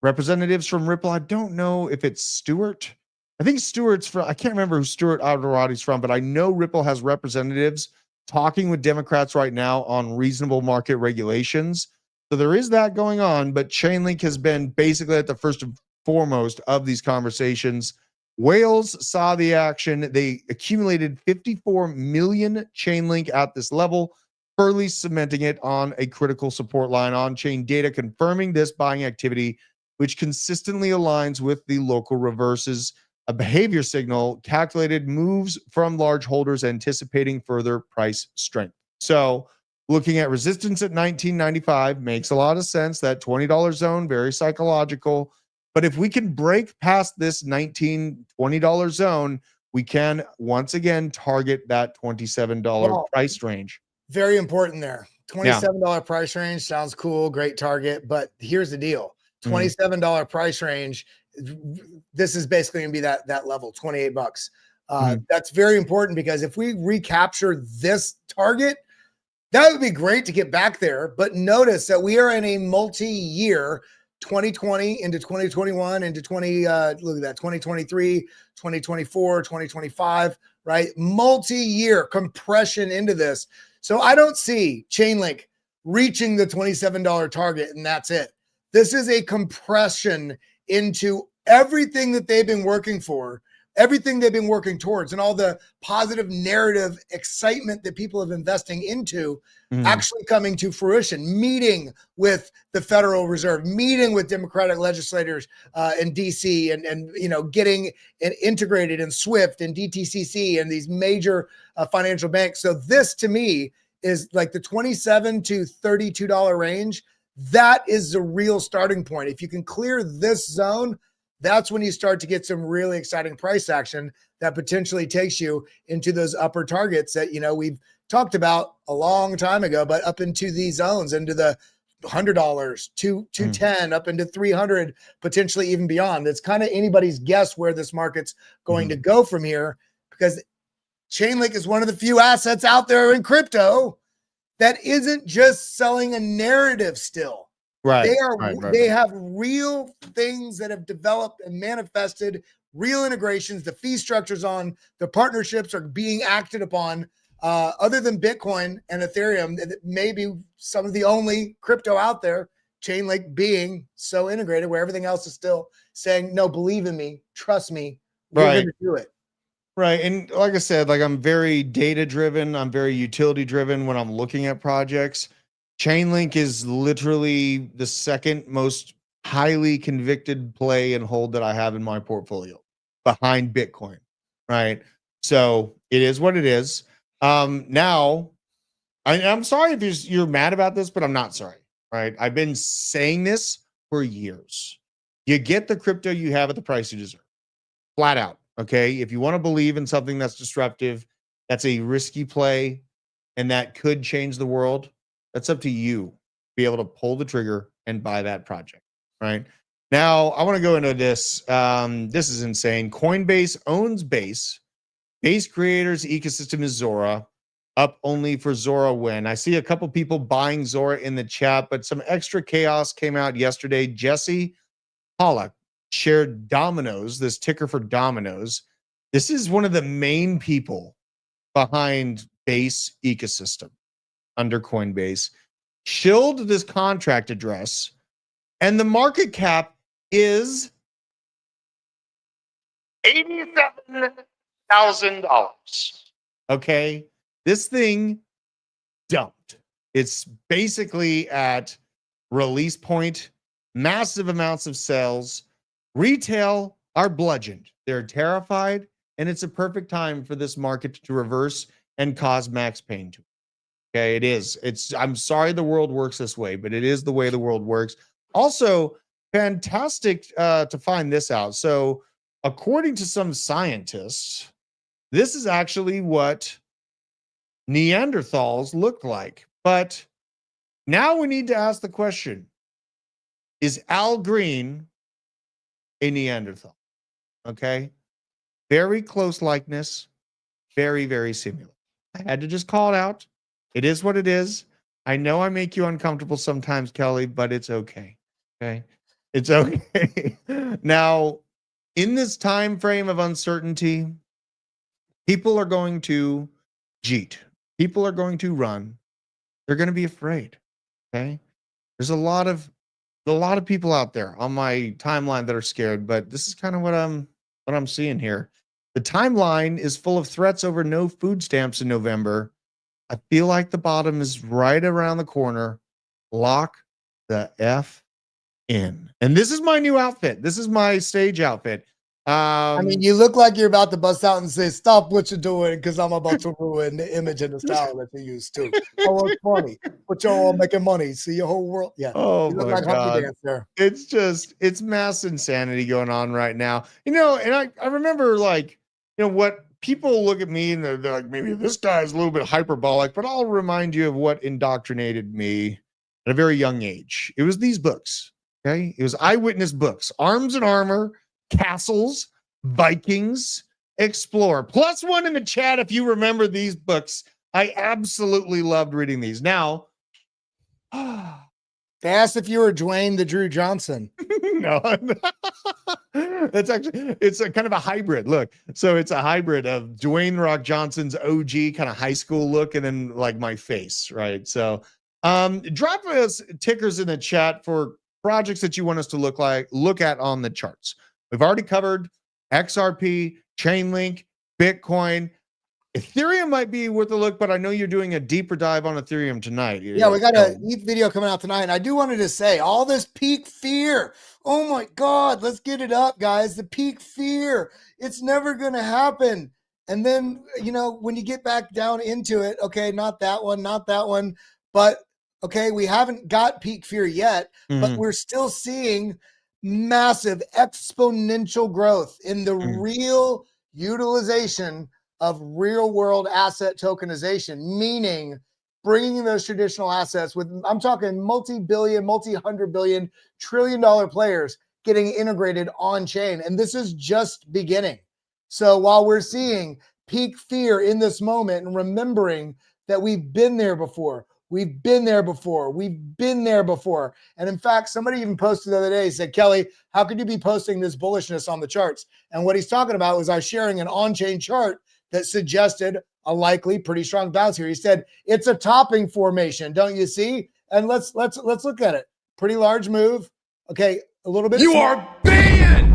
representatives from Ripple. I don't know if it's Stewart. I think Stewart's from, I can't remember who Stewart Alderati's from, but I know Ripple has representatives talking with Democrats right now on reasonable market regulations. So there is that going on, but Chainlink has been basically at the first and foremost of these conversations. Whales saw the action. They accumulated 54 million Chainlink at this level, further cementing it on a critical support line. On-chain data confirming this buying activity, which consistently aligns with the local reverses, a behavior signal calculated moves from large holders anticipating further price strength. So looking at resistance at 19.95 makes a lot of sense. That $20 zone, very psychological. But if we can break past this $19, $20 zone, we can once again target that $27 price range. Very important there. Yeah. $27 price range sounds cool, great target. But here's the deal: $27 price range. This is basically going to be that level, 28 bucks. That's very important, because if we recapture this target, that would be great to get back there. But notice that we are in a multi-year, 2020 into 2021 into 2023, 2024, 2025, right? Multi-year compression into this. So I don't see Chainlink reaching the $27 target and that's it. This is a compression into everything that they've been working for, everything they've been working towards, and all the positive narrative excitement that people have been investing into actually coming to fruition. Meeting with the Federal Reserve, meeting with Democratic legislators in DC, and getting integrated in SWIFT and DTCC and these major financial banks. So this to me is like the $27 to $32 range. That is the real starting point. If you can clear this zone, that's when you start to get some really exciting price action that potentially takes you into those upper targets that, we've talked about a long time ago, but up into these zones, into the $100 to 210, up into 300, potentially even beyond. It's kind of anybody's guess where this market's going to go from here, because Chainlink is one of the few assets out there in crypto that isn't just selling a narrative still. Right. They have real things that have developed and manifested, real integrations. The fee structures on the partnerships are being acted upon. Other than Bitcoin and Ethereum, maybe some of the only crypto out there, Chainlink being so integrated, where everything else is still saying, no, believe in me, trust me, we're going to do it. Right. And like I said, I'm very data driven. I'm very utility driven when I'm looking at projects. Chainlink is literally the second most highly convicted play and hold that I have in my portfolio, behind Bitcoin. Right. So it is what it is. Now, I'm sorry if you're mad about this, but I'm not sorry. Right. I've been saying this for years. You get the crypto you have at the price you deserve. Flat out. Okay. If you want to believe in something that's disruptive, that's a risky play, and that could change the world, that's up to you. Be able to pull the trigger and buy that project. Right now, I want to go into this. This is insane. Coinbase owns Base. Base creators ecosystem is Zora. Up only for Zora when. I see a couple people buying Zora in the chat, but some extra chaos came out yesterday. Jesse Pollock shared Domino's, this ticker for Domino's. This is one of the main people behind Base ecosystem under Coinbase. Shilled this contract address, and the market cap is $87,000. Okay. This thing dumped. It's basically at release point, massive amounts of sales. Retail are bludgeoned. They're terrified, and it's a perfect time for this market to reverse and cause max pain to it. Okay, it is. I'm sorry the world works this way, but it is the way the world works. Also, fantastic to find this out. So, according to some scientists, this is actually what Neanderthals looked like. But now we need to ask the question, is Al Green a Neanderthal? Okay. Very close likeness. Very, very similar. I had to just call it out. It is what it is. I know I make you uncomfortable sometimes, Kelly, but it's okay. Okay. It's okay. Now, in this time frame of uncertainty, people are going to jeet. People are going to run. They're going to be afraid. Okay. There's a lot of people out there on my timeline that are scared, but this is kind of what I'm seeing here. The timeline is full of threats over no food stamps in November. I feel like the bottom is right around the corner. Lock the F in. And this is my new outfit. This is my stage outfit. I mean, you look like you're about to bust out and say, "Stop what you're doing," because I'm about to ruin the image and the style that you use too. Oh, it's funny, but you're all making money. See your whole world. Yeah. Oh You look my like Humpty God. Dance there. It's mass insanity going on right now. And I remember, like, what people look at me and they're like, maybe this guy's a little bit hyperbolic, but I'll remind you of what indoctrinated me at a very young age. It was these books. Okay. It was eyewitness books, Arms and Armor, Castles, Vikings, Explore. +1 in the chat if you remember these books. I absolutely loved reading these. Now, they asked if you were Dwayne the Drew Johnson. No, that's actually, it's a kind of a hybrid look. So it's a hybrid of Dwayne Rock Johnson's OG kind of high school look and then like my face, right? So drop us tickers in the chat for projects that you want us to look at on the charts. We've already covered XRP, Chainlink, Bitcoin. Ethereum might be worth a look, but I know you're doing a deeper dive on Ethereum tonight. Yeah, we got a ETH video coming out tonight. And I do wanted to say all this peak fear. Oh my God, let's get it up, guys. The peak fear. It's never going to happen. And then, when you get back down into it, okay, not that one. But okay, we haven't got peak fear yet, but we're still seeing massive exponential growth in the real utilization of real world asset tokenization, meaning bringing those traditional assets I'm talking multi-billion, multi-hundred billion, trillion-dollar players getting integrated on chain. And this is just beginning. So while we're seeing peak fear in this moment and remembering that we've been there before, We've been there before. And in fact, somebody even posted the other day, said, Kelly, how could you be posting this bullishness on the charts? And what he's talking about was I was sharing an on-chain chart that suggested a likely pretty strong bounce here. He said, it's a topping formation, don't you see? And let's look at it. Pretty large move. Okay, a little bit. You are banned.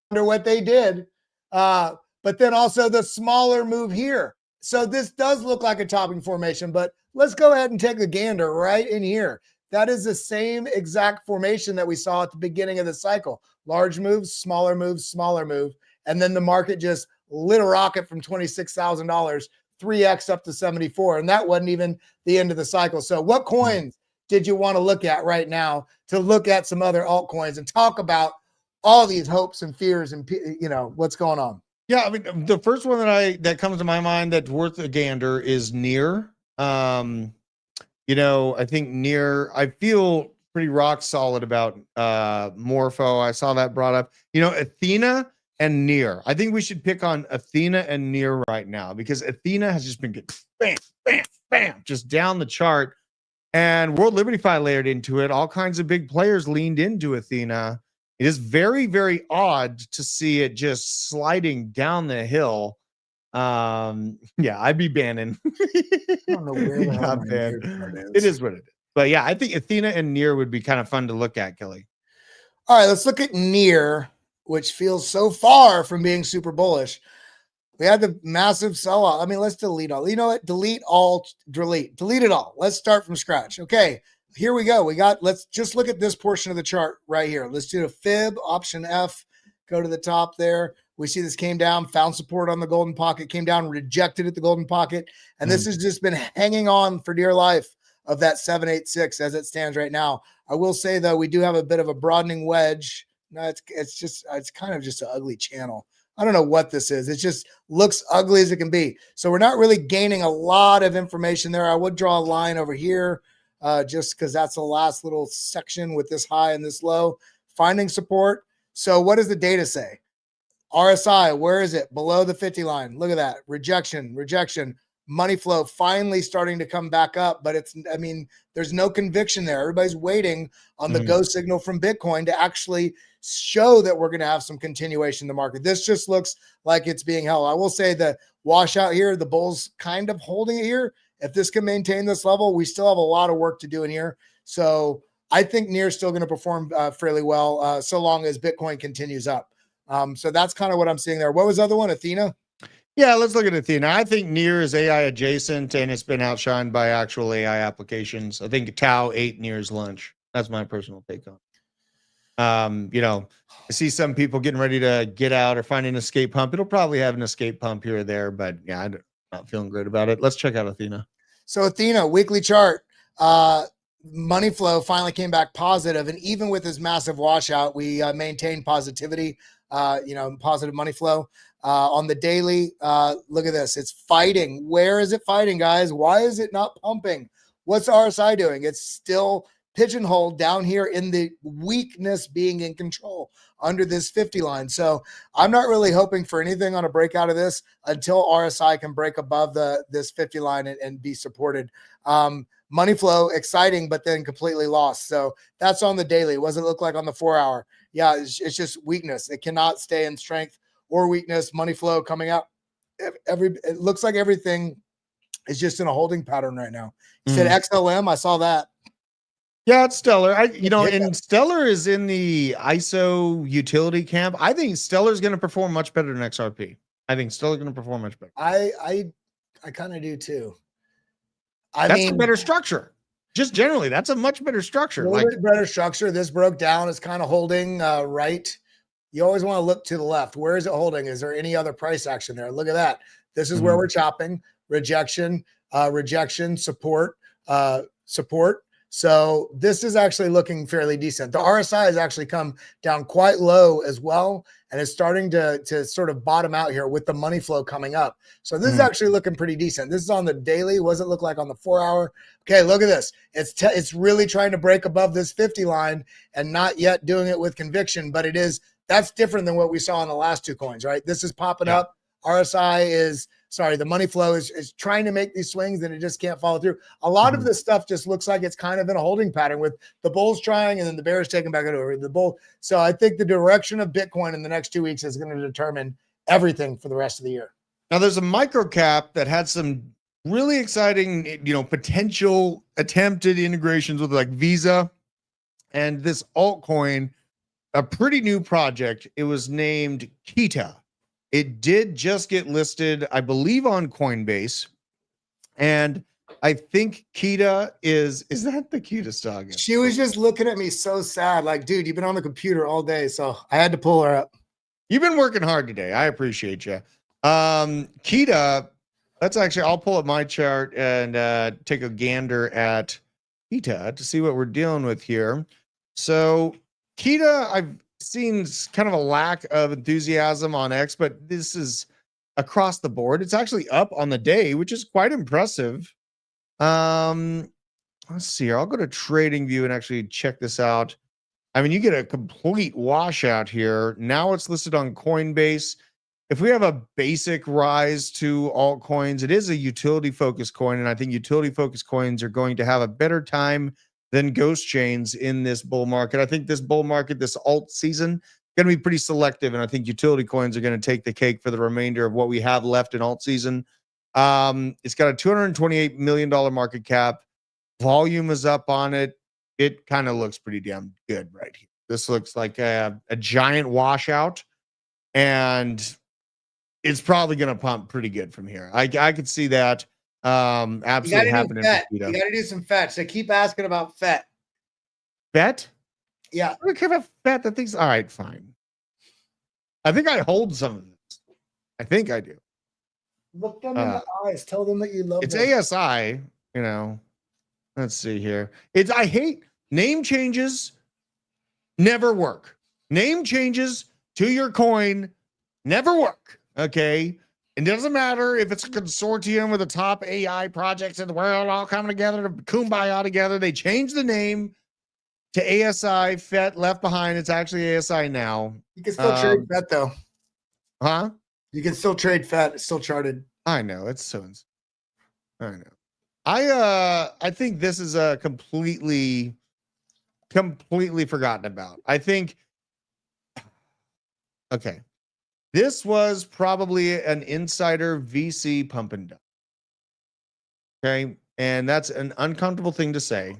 Wonder what they did. But then also the smaller move here. So this does look like a topping formation, but let's go ahead and take a gander right in here. That is the same exact formation that we saw at the beginning of the cycle. Large moves, smaller moves, smaller move. And then the market just lit a rocket from $26,000, 3x up to 74. And that wasn't even the end of the cycle. So what coins did you want to look at right now to look at some other altcoins and talk about all these hopes and fears and, what's going on? Yeah, I mean, the first one that comes to my mind that's worth a gander is Near. I think Near, I feel pretty rock solid about Morpho. I saw that brought up. Athena and Near. I think we should pick on Athena and Near right now because Athena has just been getting bam, bam, bam, just down the chart. And World Liberty Fi layered into it. All kinds of big players leaned into Athena. It is very, very odd to see it just sliding down the hill. I'd be banning. I don't know where the hell my Near chart is. It is what it is. But yeah, I think Athena and Near would be kind of fun to look at, Kelly. All right, let's look at Near, which feels so far from being super bullish. We had the massive sell-off. I mean, let's delete all. You know what? Delete it all. Let's start from scratch. Okay. Here we go. Let's just look at this portion of the chart right here. Let's do a fib, option F, go to the top there. We see this came down, found support on the golden pocket, came down, rejected at the golden pocket. And this has just been hanging on for dear life of that 786 as it stands right now. I will say though, we do have a bit of a broadening wedge. No, it's kind of just an ugly channel. I don't know what this is. It just looks ugly as it can be. So we're not really gaining a lot of information there. I would draw a line over here. Just because that's the last little section with this high and this low, finding support. So what does the data say? RSI, where is it? Below the 50 line. Look at that. Rejection. money flow finally starting to come back up, but there's no conviction there. Everybody's waiting on the go signal from Bitcoin to actually show that we're going to have some continuation in the market. This just looks like it's being held. I will say the washout here, the bulls kind of holding it here. If this can maintain this level, we still have a lot of work to do in here. So I think NEAR is still going to perform fairly well so long as Bitcoin continues up. So that's kind of what I'm seeing there. What was the other one, Athena? Yeah, let's look at Athena. I think NEAR is AI adjacent, and it's been outshined by actual AI applications. I think Tau ate NEAR's lunch. That's my personal take on it. I see some people getting ready to get out or find an escape pump. It'll probably have an escape pump here or there, but yeah, I'm not feeling great about it. Let's check out Athena. So Athena, weekly chart, money flow finally came back positive, and even with this massive washout, we maintained positivity, positive money flow. On the daily, look at this. It's fighting. Where is it fighting, guys? Why is it not pumping? What's the RSI doing? It's still pigeonholed down here in the weakness being in control under this 50 line. So I'm not really hoping for anything on a breakout of this until RSI can break above this 50 line and be supported. Money flow, exciting, but then completely lost. So that's on the daily. What does it look like on the 4 hour? Yeah, it's just weakness. It cannot stay in strength or weakness. Money flow coming up. It looks like everything is just in a holding pattern right now. You said XLM. I saw that. Yeah, it's Stellar. And Stellar is in the ISO utility camp. I think Stellar is going to perform much better than XRP. I think Stellar is going to perform much better. I kind of do too. That's a better structure. Just generally, that's a much better structure. A little bit better structure. This broke down. It's kind of holding right. You always want to look to the left. Where is it holding? Is there any other price action there? Look at that. This is where we're chopping. Rejection, support, support. So this is actually looking fairly decent. The RSI has actually come down quite low as well, and it's starting to sort of bottom out here with the money flow coming up. So this is actually looking pretty decent. This is on the daily. What does it look like on the 4 hour? Okay, look at this. It's really trying to break above this 50 line and not yet doing it with conviction, but that's different than what we saw in the last two coins, right? This is popping up. RSI the money flow is trying to make these swings and it just can't follow through. A lot of this stuff just looks like it's kind of in a holding pattern with the bulls trying and then the bears taking back over the bull. So I think the direction of Bitcoin in the next 2 weeks is going to determine everything for the rest of the year. Now there's a micro cap that had some really exciting, potential attempted integrations with like Visa and this altcoin, a pretty new project. It was named Kita. It did just get listed, I believe, on Coinbase. And I think Kita is that the cutest dog? She was just looking at me so sad. Like, dude, you've been on the computer all day. So I had to pull her up. You've been working hard today. I appreciate you. Kita, I'll pull up my chart and take a gander at Kita to see what we're dealing with here. So Kita, I've seen kind of a lack of enthusiasm on X, but this is across the board. It's actually up on the day, which is quite impressive. Let's see here. I'll go to TradingView and actually check this out. I mean, you get a complete washout here. Now it's listed on Coinbase. If we have a basic rise to altcoins, it is a utility focused coin. And I think utility focused coins are going to have a better time than ghost chains in this bull market. I think this bull market, this alt season, going to be pretty selective, and I think utility coins are going to take the cake for the remainder of what we have left in alt season. It's got a $228 million market cap. Volume is up on it. It kind of looks pretty damn good right here. This looks like a giant washout, and it's probably going to pump pretty good from here. I could see that. Absolutely happening. You got to do some fetch. They keep asking about FET. FET? Yeah. I don't care about FET. That thing's all right. Fine. I think I hold some of this. I think I do. Look them in the eyes. Tell them that you love them. It's ASI. Let's see here. I hate name changes. Never work. Name changes to your coin never work. Okay. It doesn't matter if it's a consortium with the top AI projects in the world all coming together to kumbaya together. They changed the name to ASI, FET, left behind. It's actually ASI now. You can still trade FET though. Huh? You can still trade FET. It's still charted. I know. It's so insane. I know. I think this is a completely forgotten about. I think, okay, this was probably an insider VC pump and dump. Okay, and that's an uncomfortable thing to say,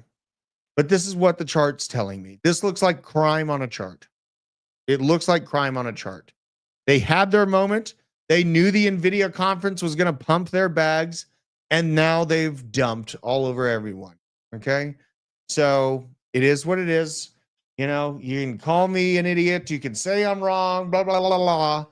but this is what the chart's telling me. This looks like crime on a chart. It looks like crime on a chart. They had their moment. They knew the NVIDIA conference was going to pump their bags, and now they've dumped all over everyone. Okay, so it is what it is. You know, you can call me an idiot. You can say I'm wrong, blah, blah, blah, blah.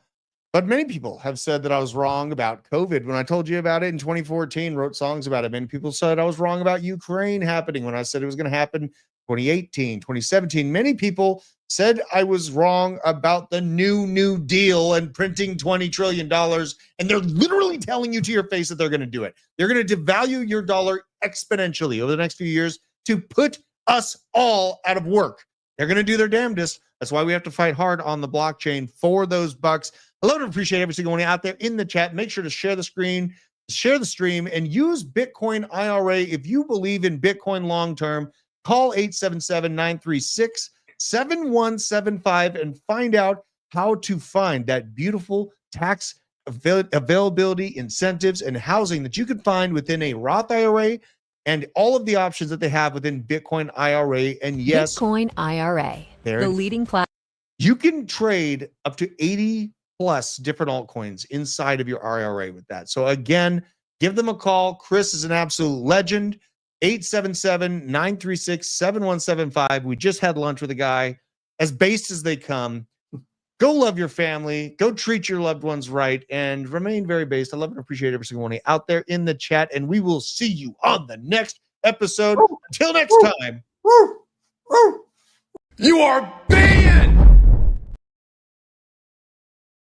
But many people have said that I was wrong about COVID when I told you about it in 2014, wrote songs about it. Many people said I was wrong about Ukraine happening when I said it was going to happen 2018, 2017. Many people said I was wrong about the New Deal and printing $20 trillion. And they're literally telling you to your face that they're going to do it. They're going to devalue your dollar exponentially over the next few years to put us all out of work. They're going to do their damnedest. That's why we have to fight hard on the blockchain for those bucks. I love and appreciate every single one out there in the chat. Make sure to share the screen, share the stream, and use Bitcoin IRA. If you believe in Bitcoin long-term, call 877-936-7175 and find out how to find that beautiful tax availability, incentives, and housing that you can find within a Roth IRA and all of the options that they have within Bitcoin IRA. And yes, Bitcoin IRA, the leading platform. You can trade up to 80 plus different altcoins inside of your IRA with that. So again, give them a call. Chris is an absolute legend. 877-936-7175. We just had lunch with a guy, as based as they come. Go love your family. Go treat your loved ones right and remain very based. I love and appreciate every single one out there in the chat. And we will see you on the next episode. Until next time. You are banned!